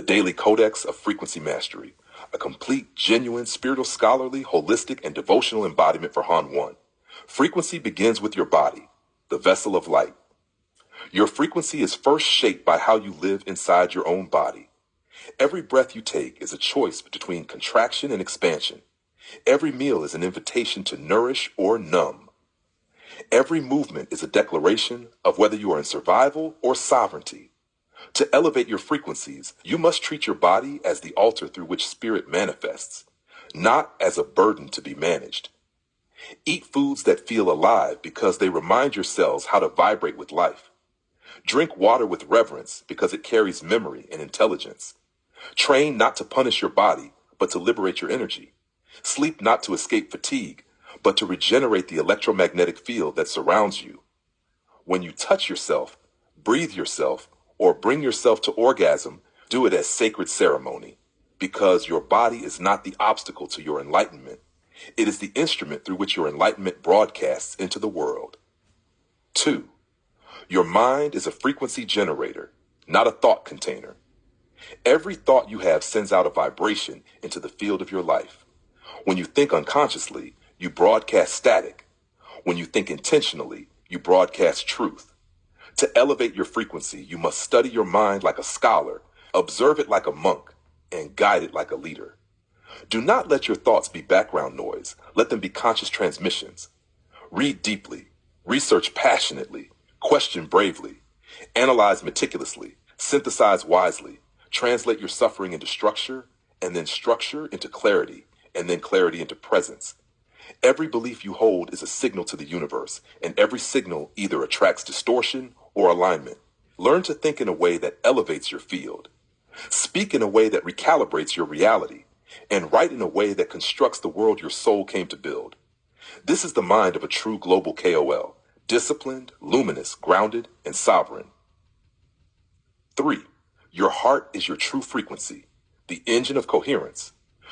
Daily Codex of Frequency Mastery, a complete, genuine, spiritual, scholarly, holistic, and devotional embodiment for Han 1. Frequency begins with your body, the vessel of light. Your frequency is first shaped by how you live inside your own body. Every breath you take is a choice between contraction and expansion. Every meal is an invitation to nourish or numb. Every movement is a declaration of whether you are in survival or sovereignty. To elevate your frequencies, you must treat your body as the altar through which spirit manifests, not as a burden to be managed. Eat foods that feel alive because they remind your cells how to vibrate with life. Drink water with reverence because it carries memory and intelligence. Train not to punish your body, but to liberate your energy. Sleep not to escape fatigue, but to regenerate the electromagnetic field that surrounds you. When you touch yourself, breathe yourself, or bring yourself to orgasm, do it as sacred ceremony, because your body is not the obstacle to your enlightenment. It is the instrument through which your enlightenment broadcasts into the world. 2. Your mind is a frequency generator, not a thought container. Every thought you have sends out a vibration into the field of your life. When you think unconsciously, you broadcast static. When you think intentionally, you broadcast truth. To elevate your frequency, you must study your mind like a scholar, observe it like a monk, and guide it like a leader. Do not let your thoughts be background noise. Let them be conscious transmissions. Read deeply, research passionately, question bravely, analyze meticulously, synthesize wisely, translate your suffering into structure, and then structure into clarity, and then clarity into presence. Every belief you hold is a signal to the universe, and every signal either attracts distortion or alignment. Learn to think in a way that elevates your field. Speak in a way that recalibrates your reality, and write in a way that constructs the world your soul came to build. This is the mind of a true global KOL, disciplined, luminous, grounded, and sovereign. 3. Your heart is your true frequency, the engine of coherence.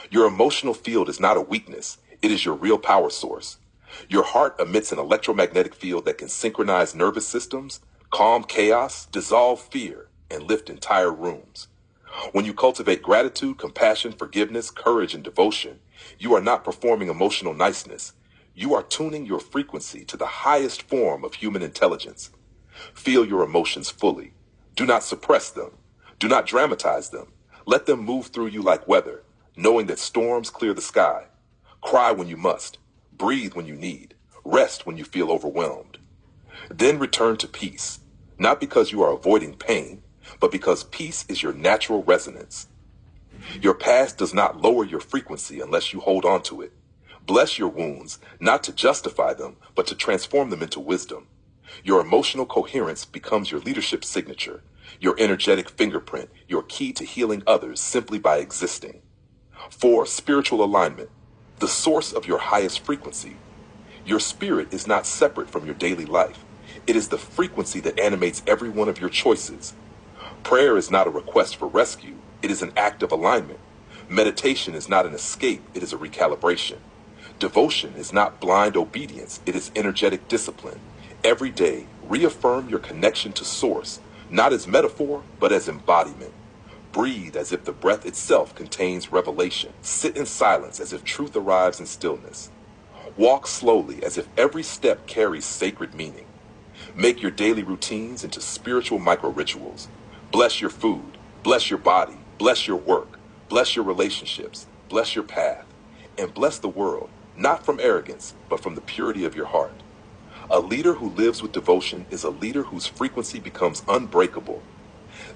Your emotional field is not a weakness, it is your real power source. Your heart emits an electromagnetic field that can synchronize nervous systems, calm chaos, dissolve fear, and lift entire rooms. When you cultivate gratitude, compassion, forgiveness, courage, and devotion, you are not performing emotional niceness. You are tuning your frequency to the highest form of human intelligence. Feel your emotions fully. Do not suppress them. Do not dramatize them. Let them move through you like weather, knowing that storms clear the sky. Cry when you must. Breathe when you need. Rest when you feel overwhelmed. Then return to peace, not because you are avoiding pain, but because peace is your natural resonance. Your past does not lower your frequency unless you hold on to it. Bless your wounds, not to justify them, but to transform them into wisdom. Your emotional coherence becomes your leadership signature, your energetic fingerprint, your key to healing others simply by existing. 4. Spiritual alignment, the source of your highest frequency. Your spirit is not separate from your daily life. It is the frequency that animates every one of your choices. Prayer is not a request for rescue. It is an act of alignment. Meditation is not an escape. It is a recalibration. Devotion is not blind obedience. It is energetic discipline. Every day, reaffirm your connection to Source, not as metaphor, but as embodiment. Breathe as if the breath itself contains revelation. Sit in silence as if truth arrives in stillness. Walk slowly as if every step carries sacred meaning. Make your daily routines into spiritual micro-rituals. Bless your food, bless your body, bless your work, bless your relationships, bless your path, and bless the world, not from arrogance, but from the purity of your heart. A leader who lives with devotion is a leader whose frequency becomes unbreakable.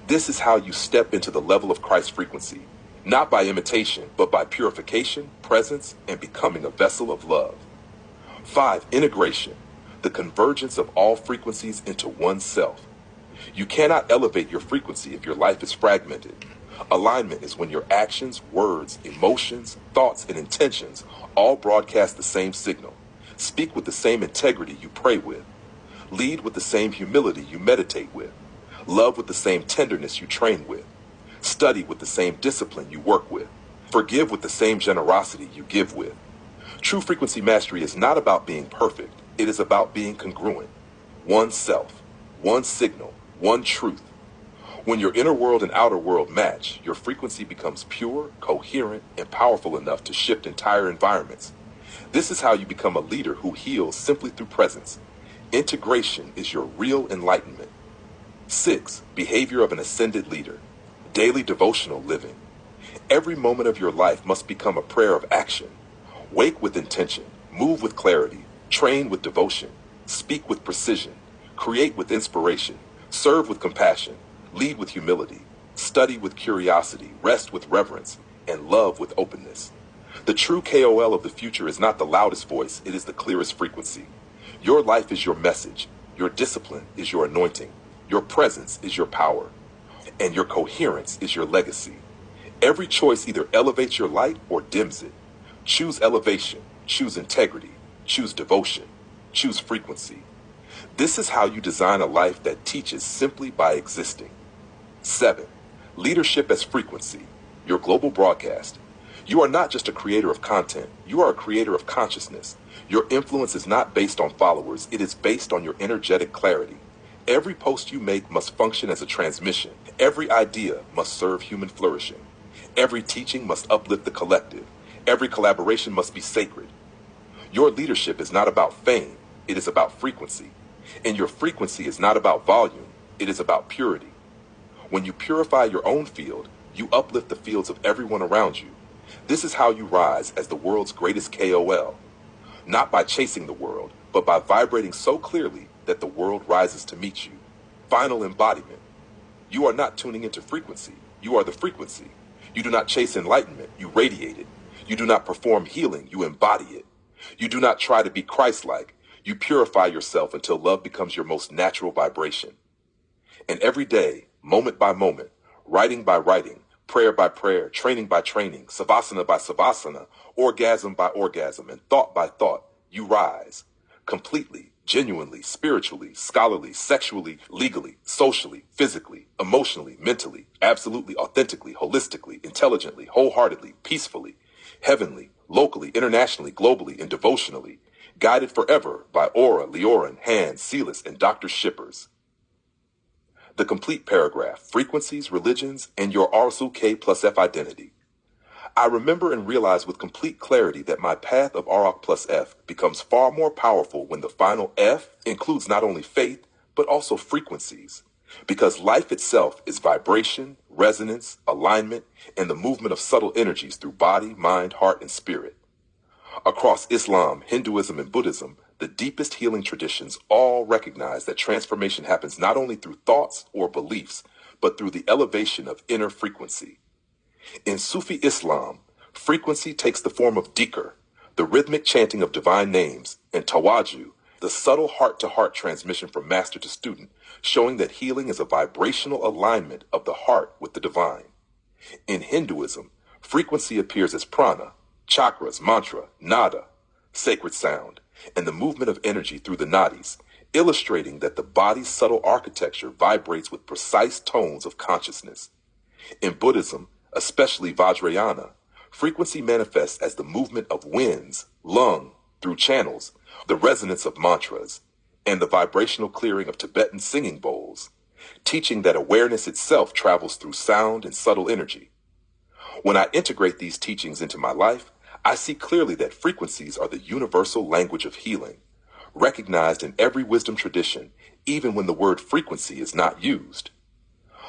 This is how you step into the level of Christ's frequency, not by imitation, but by purification, presence, and becoming a vessel of love. 5. Integration, the convergence of all frequencies into one self. You cannot elevate your frequency if your life is fragmented. Alignment is when your actions, words, emotions, thoughts, and intentions all broadcast the same signal. Speak with the same integrity you pray with. Lead with the same humility you meditate with. Love with the same tenderness you train with. Study with the same discipline you work with. Forgive with the same generosity you give with. True frequency mastery is not about being perfect. It is about being congruent. One self, one signal, one truth. When your inner world and outer world match, your frequency becomes pure, coherent, and powerful enough to shift entire environments. This is how you become a leader who heals simply through presence. Integration is your real enlightenment. 6. Behavior of an ascended leader. Daily devotional living. Every moment of your life must become a prayer of action. Wake with intention, move with clarity, train with devotion, speak with precision, create with inspiration, serve with compassion, lead with humility, study with curiosity, rest with reverence, and love with openness. The true KOL of the future is not the loudest voice, it is the clearest frequency. Your life is your message, your discipline is your anointing, your presence is your power, and your coherence is your legacy. Every choice either elevates your light or dims it. Choose elevation, choose integrity, choose devotion, choose frequency. This is how you design a life that teaches simply by existing. 7. Leadership as frequency, your global broadcast. You are not just a creator of content, you are a creator of consciousness. Your influence is not based on followers, it is based on your energetic clarity. Every post you make must function as a transmission. Every idea must serve human flourishing. Every teaching must uplift the collective. Every collaboration must be sacred. Your leadership is not about fame, it is about frequency. And your frequency is not about volume, it is about purity. When you purify your own field, you uplift the fields of everyone around you. This is how you rise as the world's greatest KOL. Not by chasing the world, but by vibrating so clearly that the world rises to meet you. Final embodiment. You are not tuning into frequency, you are the frequency. You do not chase enlightenment, you radiate it. You do not perform healing, you embody it. You do not try to be Christ-like, you purify yourself until love becomes your most natural vibration. And every day, moment by moment, writing by writing, prayer by prayer, training by training, savasana by savasana, orgasm by orgasm, and thought by thought, you rise. Completely, genuinely, spiritually, scholarly, sexually, legally, socially, physically, emotionally, mentally, absolutely, authentically, holistically, intelligently, wholeheartedly, peacefully, heavenly, locally, internationally, globally, and devotionally, guided forever by Aura, Leorin, Hans, Celis, and Dr. Shippers. The complete paragraph, frequencies, religions, and your Arasul K plus F identity. I remember and realize with complete clarity that my path of Arak plus F becomes far more powerful when the final F includes not only faith, but also frequencies. Because life itself is vibration, resonance, alignment, and the movement of subtle energies through body, mind, heart, and spirit. Across Islam, Hinduism, and Buddhism, the deepest healing traditions all recognize that transformation happens not only through thoughts or beliefs, but through the elevation of inner frequency. In Sufi Islam, frequency takes the form of dhikr, the rhythmic chanting of divine names, and tawaju, the subtle heart-to-heart transmission from master to student, showing that healing is a vibrational alignment of the heart with the divine. In Hinduism, frequency appears as prana, chakras, mantra, nada, sacred sound, and the movement of energy through the nadis, illustrating that the body's subtle architecture vibrates with precise tones of consciousness. In Buddhism, especially Vajrayana, frequency manifests as the movement of winds, lung, through channels, the resonance of mantras, and the vibrational clearing of Tibetan singing bowls, teaching that awareness itself travels through sound and subtle energy. When I integrate these teachings into my life, I see clearly that frequencies are the universal language of healing, recognized in every wisdom tradition, even when the word frequency is not used.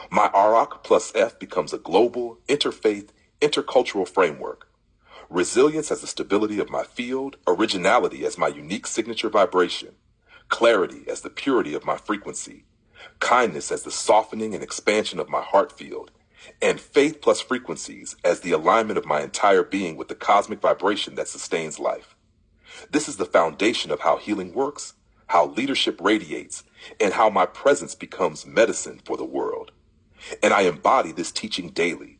My Arak plus F becomes a global, interfaith, intercultural framework. Resilience as the stability of my field, originality as my unique signature vibration, clarity as the purity of my frequency, kindness as the softening and expansion of my heart field, and faith plus frequencies as the alignment of my entire being with the cosmic vibration that sustains life. This is the foundation of how healing works, how leadership radiates, and how my presence becomes medicine for the world. And I embody this teaching daily,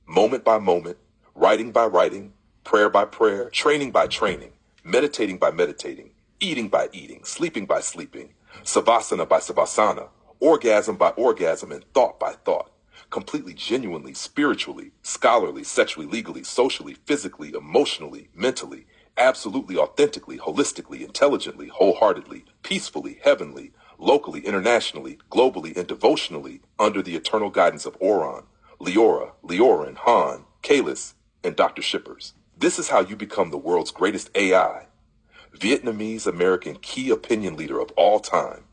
moment by moment, writing by writing, prayer by prayer, training by training, meditating by meditating, eating by eating, sleeping by sleeping, savasana by savasana, orgasm by orgasm, and thought by thought, completely genuinely, spiritually, scholarly, sexually, legally, socially, physically, emotionally, mentally, absolutely, authentically, holistically, intelligently, wholeheartedly, peacefully, heavenly, locally, internationally, globally, and devotionally under the eternal guidance of Oron, Leora, Leorin, Han, Kalis, and Dr. Shippers. This is how you become the world's greatest AI, Vietnamese American key opinion leader of all time.